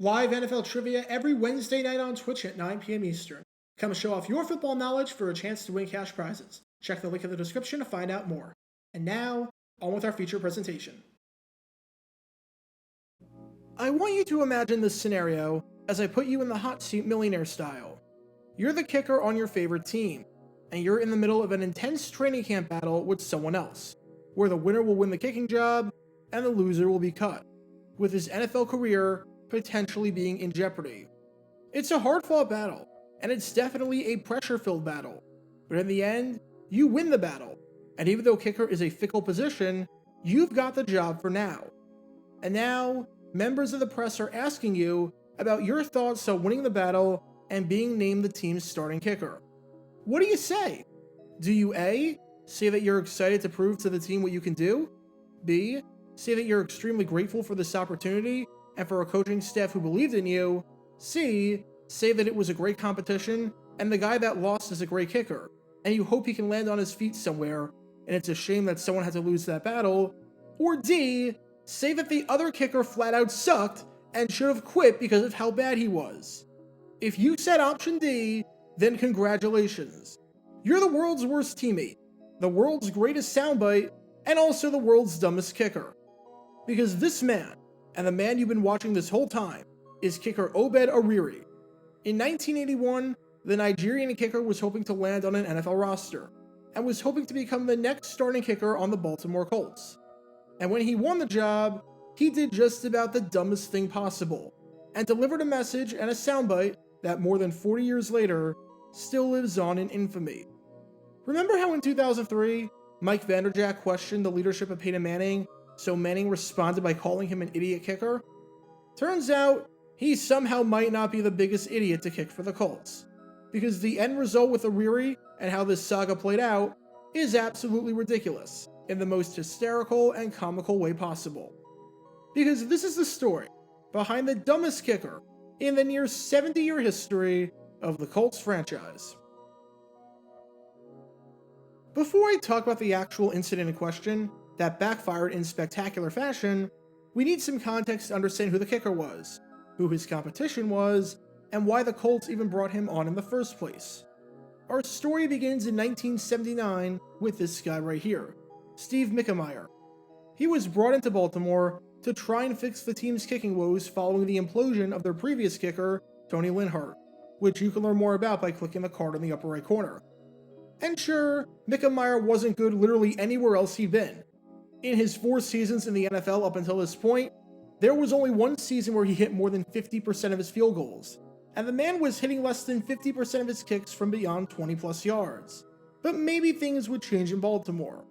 Live NFL trivia every Wednesday night on Twitch at 9 p.m. Eastern. Come show off your football knowledge for a chance to win cash prizes. Check the link in the description to find out more. And now, on with our feature presentation. I want you to imagine this scenario as I put you in the hot seat millionaire style. You're the kicker on your favorite team, and you're in the middle of an intense training camp battle with someone else, where the winner will win the kicking job and the loser will be cut, with his NFL career potentially being in jeopardy. It's a hard-fought battle, and it's definitely a pressure-filled battle, but in the end, you win the battle, and even though kicker is a fickle position, you've got the job for now. And now, members of the press are asking you about your thoughts on winning the battle and being named the team's starting kicker. What do you say? Do you A, say that you're excited to prove to the team what you can do? B, say that you're extremely grateful for this opportunity and for a coaching staff who believed in you? C, say that it was a great competition and the guy that lost is a great kicker, and you hope he can land on his feet somewhere, and it's a shame that someone had to lose that battle? Or D, say that the other kicker flat out sucked and should have quit because of how bad he was? If you said option D, then congratulations. You're the world's worst teammate, the world's greatest soundbite, and also the world's dumbest kicker. Because this man, and the man you've been watching this whole time, is kicker Obed Ariri. In 1981, the Nigerian kicker was hoping to land on an NFL roster, and was hoping to become the next starting kicker on the Baltimore Colts. And when he won the job, he did just about the dumbest thing possible, and delivered a message and a soundbite that more than 40 years later, still lives on in infamy. Remember how in 2003, Mike Vanderjagt questioned the leadership of Peyton Manning, so Manning responded by calling him an idiot kicker? Turns out, he somehow might not be the biggest idiot to kick for the Colts, because the end result with Ariri and how this saga played out is absolutely ridiculous, in the most hysterical and comical way possible. Because this is the story behind the dumbest kicker in the near 70-year history of the Colts franchise. Before I talk about the actual incident in question that backfired in spectacular fashion, we need some context to understand who the kicker was, who his competition was, and why the Colts even brought him on in the first place. Our story begins in 1979 with this guy right here, Steve Mickemeyer. He was brought into Baltimore to try and fix the team's kicking woes following the implosion of their previous kicker, Tony Linhart, which you can learn more about by clicking the card in the upper right corner. And sure, Mickemeyer wasn't good literally anywhere else he'd been. In his 4 seasons in the NFL up until this point, there was only one season where he hit more than 50% of his field goals, and the man was hitting less than 50% of his kicks from beyond 20 plus yards. But maybe things would change in Baltimore.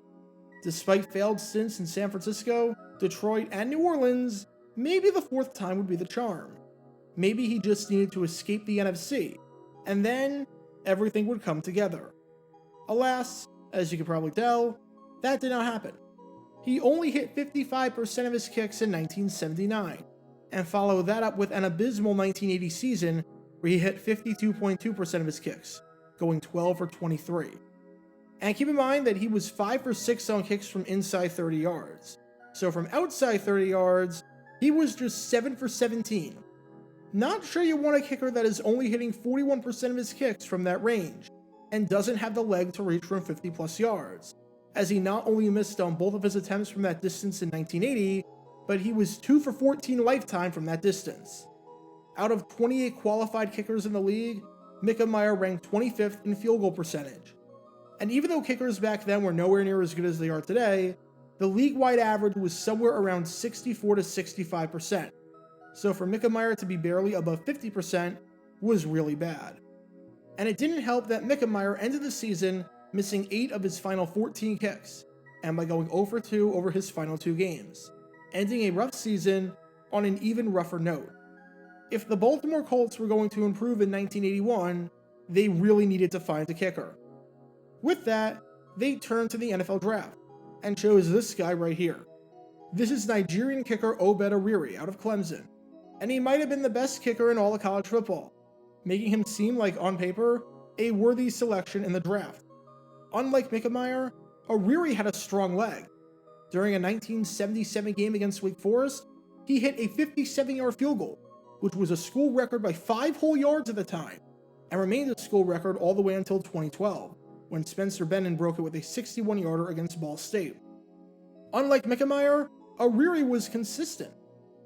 Despite failed stints in San Francisco, Detroit, and New Orleans, maybe the 4th time would be the charm. Maybe he just needed to escape the NFC, and then everything would come together. Alas, as you can probably tell, that did not happen. He only hit 55% of his kicks in 1979, and followed that up with an abysmal 1980 season where he hit 52.2% of his kicks, going 12 for 23. And keep in mind that he was 5 for 6 on kicks from inside 30 yards. So from outside 30 yards, he was just 7 for 17. Not sure you want a kicker that is only hitting 41% of his kicks from that range, and doesn't have the leg to reach from 50 plus yards, as he not only missed on both of his attempts from that distance in 1980, but he was 2 for 14 lifetime from that distance. Out of 28 qualified kickers in the league, Mickemeyer ranked 25th in field goal percentage. And even though kickers back then were nowhere near as good as they are today, the league-wide average was somewhere around 64 to 65%. So for Mickemeyer to be barely above 50% was really bad. And it didn't help that Mickemeyer ended the season missing 8 of his final 14 kicks, and by going 0 for 2 over his final 2 games, ending a rough season on an even rougher note. If the Baltimore Colts were going to improve in 1981, they really needed to find a kicker. With that, they turned to the NFL draft, and chose this guy right here. This is Nigerian kicker Obed Ariri out of Clemson, and he might have been the best kicker in all of college football, making him seem like, on paper, a worthy selection in the draft. Unlike Mickemeyer, Ariri had a strong leg. During a 1977 game against Wake Forest, he hit a 57-yard field goal, which was a school record by 5 whole yards at the time, and remained a school record all the way until 2012, when Spencer Bennon broke it with a 61-yarder against Ball State. Unlike Mickemeyer, Ariri was consistent.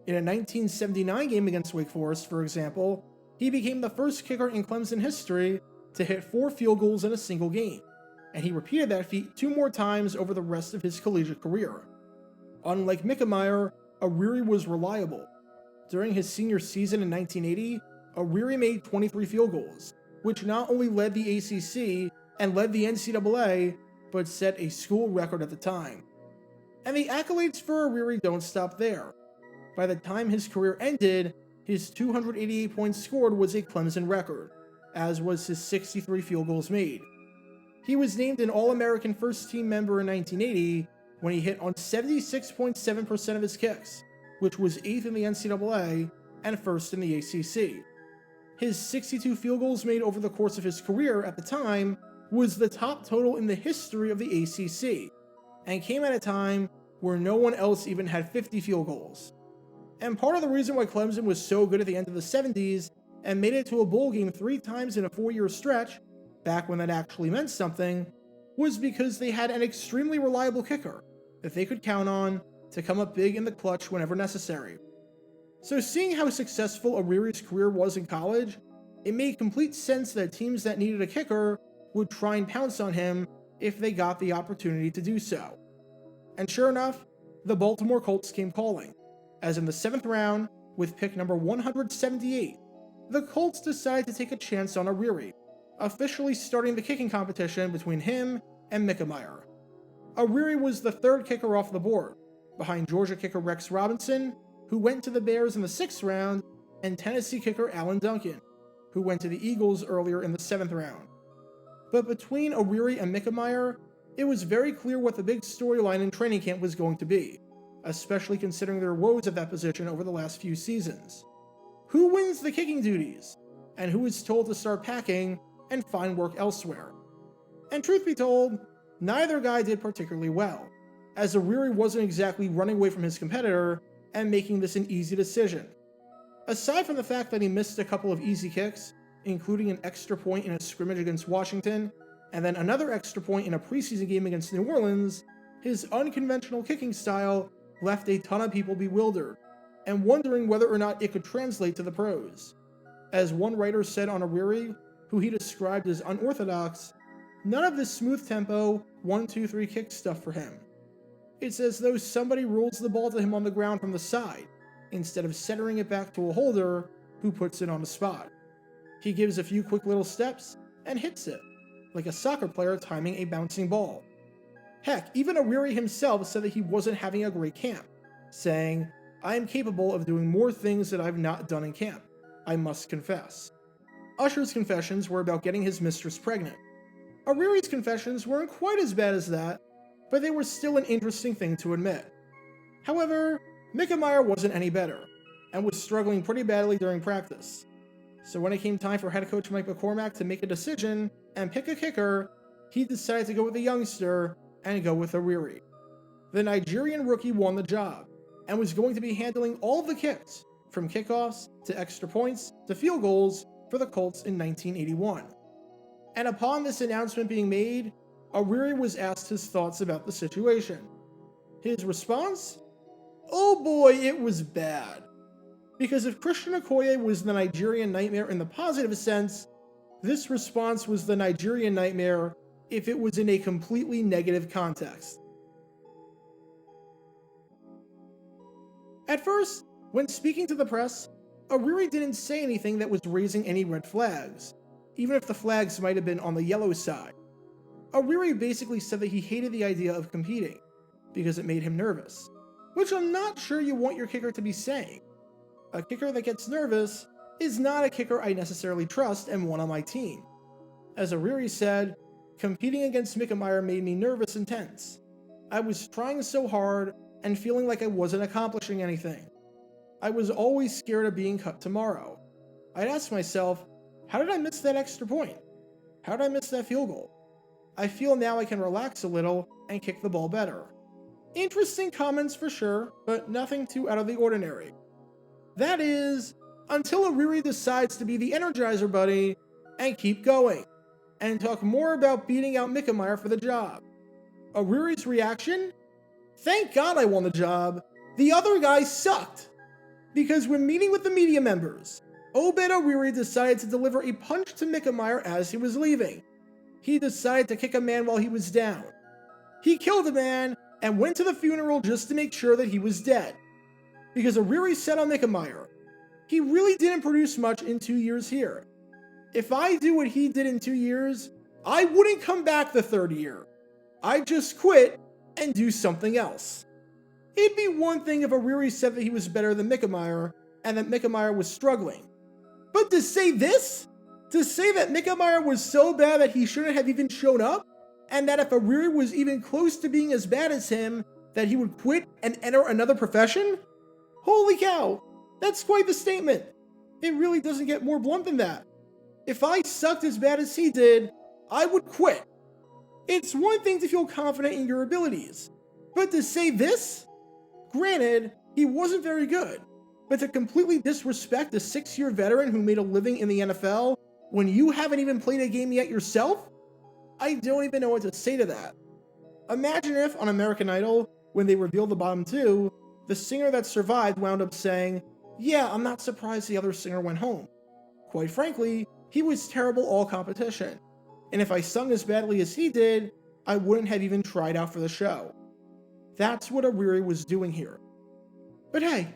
In a 1979 game against Wake Forest, for example, he became the first kicker in Clemson history to hit 4 field goals in a single game, and he repeated that feat 2 more times over the rest of his collegiate career. Unlike Mickemeyer, Ariri was reliable. During his senior season in 1980, Ariri made 23 field goals, which not only led the ACC and led the NCAA, but set a school record at the time. And the accolades for Ariri don't stop there. By the time his career ended, his 288 points scored was a Clemson record, as was his 63 field goals made. He was named an All-American first-team member in 1980 when he hit on 76.7% of his kicks, which was 8th in the NCAA and 1st in the ACC. His 62 field goals made over the course of his career at the time was the top total in the history of the ACC, and came at a time where no one else even had 50 field goals. And part of the reason why Clemson was so good at the end of the 70s and made it to a bowl game 3 times in a 4-year stretch, back when that actually meant something, was because they had an extremely reliable kicker that they could count on to come up big in the clutch whenever necessary. So seeing how successful Ariri's career was in college, it made complete sense that teams that needed a kicker would try and pounce on him if they got the opportunity to do so. And sure enough, the Baltimore Colts came calling, as in the 7th round, with pick number 178, the Colts decided to take a chance on Ariri, officially starting the kicking competition between him and Mickemeyer. Ariri was the 3rd kicker off the board, behind Georgia kicker Rex Robinson, who went to the Bears in the 6th round, and Tennessee kicker Alan Duncan, who went to the Eagles earlier in the 7th round. But between Ariri and Mickemeyer, it was very clear what the big storyline in training camp was going to be, especially considering their woes at that position over the last few seasons. Who wins the kicking duties, and who is told to start packing and find work elsewhere? And truth be told, neither guy did particularly well, as Ariri wasn't exactly running away from his competitor and making this an easy decision. Aside from the fact that he missed a couple of easy kicks, including an extra point in a scrimmage against Washington, and then another extra point in a preseason game against New Orleans, his unconventional kicking style left a ton of people bewildered, and wondering whether or not it could translate to the pros. As one writer said on Ariri, who he described as unorthodox, none of this smooth tempo 1-2-3 kick stuff for him. It's as though somebody rolls the ball to him on the ground from the side, instead of centering it back to a holder who puts it on the spot. He gives a few quick little steps and hits it, like a soccer player timing a bouncing ball. Heck, even Ariri himself said that he wasn't having a great camp, saying, "I am capable of doing more things that I've not done in camp, I must confess." Usher's confessions were about getting his mistress pregnant. Ariri's confessions weren't quite as bad as that, but they were still an interesting thing to admit. However, Mickemeyer wasn't any better, and was struggling pretty badly during practice. So when it came time for head coach Mike McCormack to make a decision and pick a kicker, he decided to go with the youngster and go with Ariri. The Nigerian rookie won the job, and was going to be handling all of the kicks, from kickoffs to extra points to field goals, for the Colts in 1981. And upon this announcement being made, Ariri was asked his thoughts about the situation. His response? Oh boy, it was bad. Because if Christian Okoye was the Nigerian nightmare in the positive sense, this response was the Nigerian nightmare if it was in a completely negative context. At first, when speaking to the press, Ariri didn't say anything that was raising any red flags, even if the flags might have been on the yellow side. Ariri basically said that he hated the idea of competing, because it made him nervous, which I'm not sure you want your kicker to be saying. A kicker that gets nervous is not a kicker I necessarily trust and want on my team. As Ariri said, competing against Mickemeyer made me nervous and tense. I was trying so hard and feeling like I wasn't accomplishing anything. I was always scared of being cut tomorrow. I'd ask myself, how did I miss that extra point? How did I miss that field goal? I feel now I can relax a little and kick the ball better. Interesting comments for sure, but nothing too out of the ordinary. That is, until Ariri decides to be the Energizer Bunny and keep going, and talk more about beating out Mickemeyer for the job. Ariri's reaction? Thank God I won the job. The other guy sucked. Because when meeting with the media members, Obed Ariri decided to deliver a punch to Mickemeyer as he was leaving. He decided to kick a man while he was down. He killed a man and went to the funeral just to make sure that he was dead. Because Ariri said on Mickemeyer, he really didn't produce much in 2 years here. If I do what he did in 2 years, I wouldn't come back the third year. I'd just quit and do something else. It'd be one thing if Ariri said that he was better than Mickemeyer and that Mickemeyer was struggling. But to say this? To say that Mickemeyer was so bad that he shouldn't have even shown up? And that if Ariri was even close to being as bad as him, that he would quit and enter another profession? Holy cow, that's quite the statement. It really doesn't get more blunt than that. If I sucked as bad as he did, I would quit. It's one thing to feel confident in your abilities, but to say this? Granted, he wasn't very good, but to completely disrespect a 6-year veteran who made a living in the NFL when you haven't even played a game yet yourself? I don't even know what to say to that. Imagine if, on American Idol, when they revealed the bottom two, the singer that survived wound up saying, "Yeah, I'm not surprised the other singer went home. Quite frankly, he was terrible all competition. And if I sung as badly as he did, I wouldn't have even tried out for the show." That's what Ariri was doing here. But hey,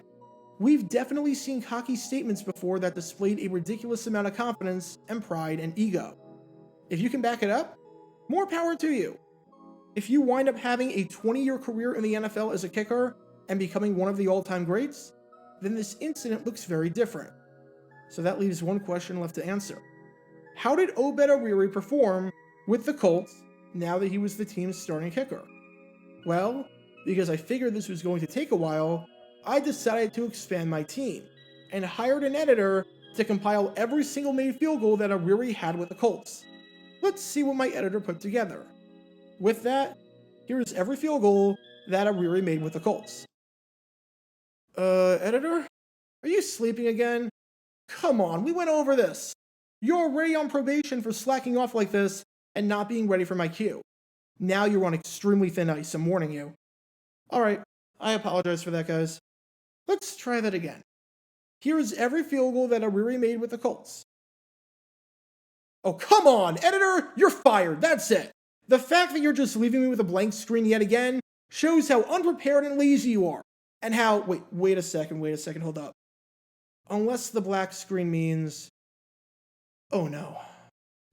we've definitely seen cocky statements before that displayed a ridiculous amount of confidence and pride and ego. If you can back it up, more power to you. If you wind up having a 20-year career in the NFL as a kicker and becoming one of the all-time greats, then this incident looks very different. So that leaves one question left to answer. How did Obed Ariri perform with the Colts now that he was the team's starting kicker? Well, because I figured this was going to take a while, I decided to expand my team and hired an editor to compile every single made field goal that Ariri had with the Colts. Let's see what my editor put together. With that, here's every field goal that Ariri made with the Colts. Editor? Are you sleeping again? Come on, we went over this. You're already on probation for slacking off like this and not being ready for my cue. Now you're on extremely thin ice, I'm warning you. Alright, I apologize for that, guys. Let's try that again. Here is every field goal that Ariri made with the Colts. Oh, come on, editor! You're fired, that's it! The fact that you're just leaving me with a blank screen yet again shows how unprepared and lazy you are. And how, wait a second, hold up. Unless the black screen means... Oh no,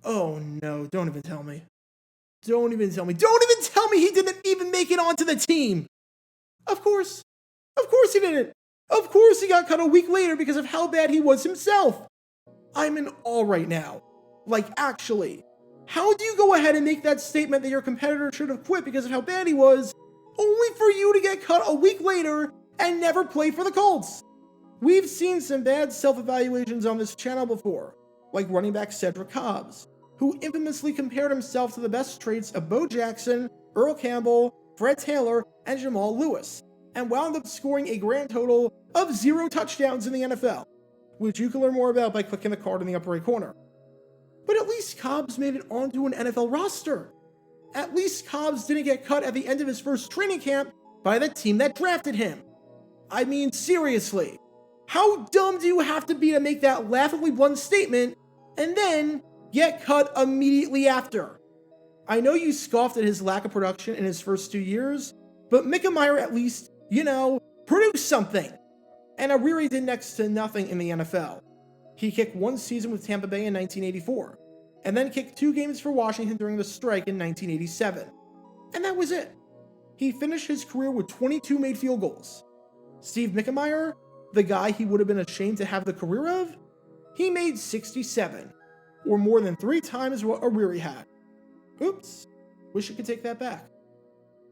don't even tell me. Don't even tell me he didn't even make it onto the team! Of course he didn't! Of course he got cut a week later because of how bad he was himself! I'm in awe right now. Like, actually. How do you go ahead and make that statement that your competitor should have quit because of how bad he was, only for you to get cut a week later and never play for the Colts? We've seen some bad self-evaluations on this channel before, like running back Cedric Cobbs, who infamously compared himself to the best traits of Bo Jackson, Earl Campbell, Fred Taylor, and Jamal Lewis, and wound up scoring a grand total of 0 touchdowns in the NFL, which you can learn more about by clicking the card in the upper right corner. But at least Cobbs made it onto an NFL roster. At least Cobbs didn't get cut at the end of his first training camp by the team that drafted him. I mean, seriously, how dumb do you have to be to make that laughably blunt statement and then get cut immediately after? I know you scoffed at his lack of production in his first 2 years, but Mickemeyer at least, produced something. And Ariri did next to nothing in the NFL. He kicked 1 season with Tampa Bay in 1984, and then kicked 2 games for Washington during the strike in 1987. And that was it. He finished his career with 22 made field goals. Steve Mickemeyer, the guy he would have been ashamed to have the career of, he made 67, or more than 3 times what Ariri had. Oops, wish I could take that back.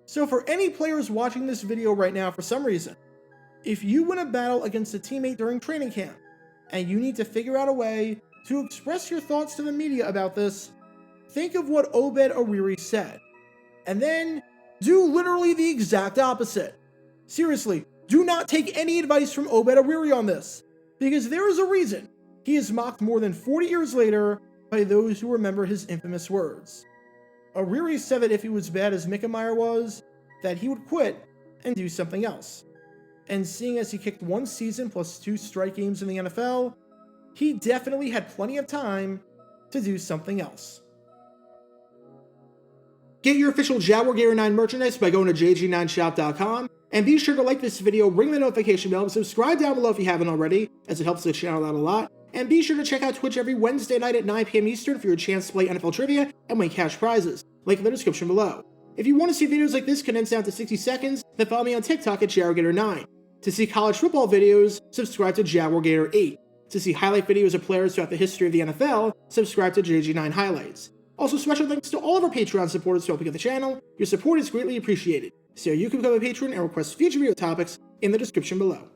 So for any players watching this video right now for some reason, if you win a battle against a teammate during training camp, and you need to figure out a way to express your thoughts to the media about this, think of what Obed Ariri said, and then do literally the exact opposite. Seriously, do not take any advice from Obed Ariri on this. because there is a reason he is mocked more than 40 years later by those who remember his infamous words. Ariri said that if he was bad as Mickemeyer was, that he would quit and do something else. And seeing as he kicked 1 season plus 2 strike games in the NFL, he definitely had plenty of time to do something else. Get your official Jaguar Gator 9 merchandise by going to jg9shop.com, and be sure to like this video, ring the notification bell, and subscribe down below if you haven't already, as it helps the channel out a lot. And be sure to check out Twitch every Wednesday night at 9 p.m. Eastern for your chance to play NFL trivia and win cash prizes. Link in the description below. If you want to see videos like this condensed down to 60 seconds, then follow me on TikTok at Jaguar Gator 9. To see college football videos, subscribe to Jaguar Gator 8. To see highlight videos of players throughout the history of the NFL, subscribe to JG9 Highlights. Also, special thanks to all of our Patreon supporters for helping out the channel. Your support is greatly appreciated. So you can become a patron and request future video topics in the description below.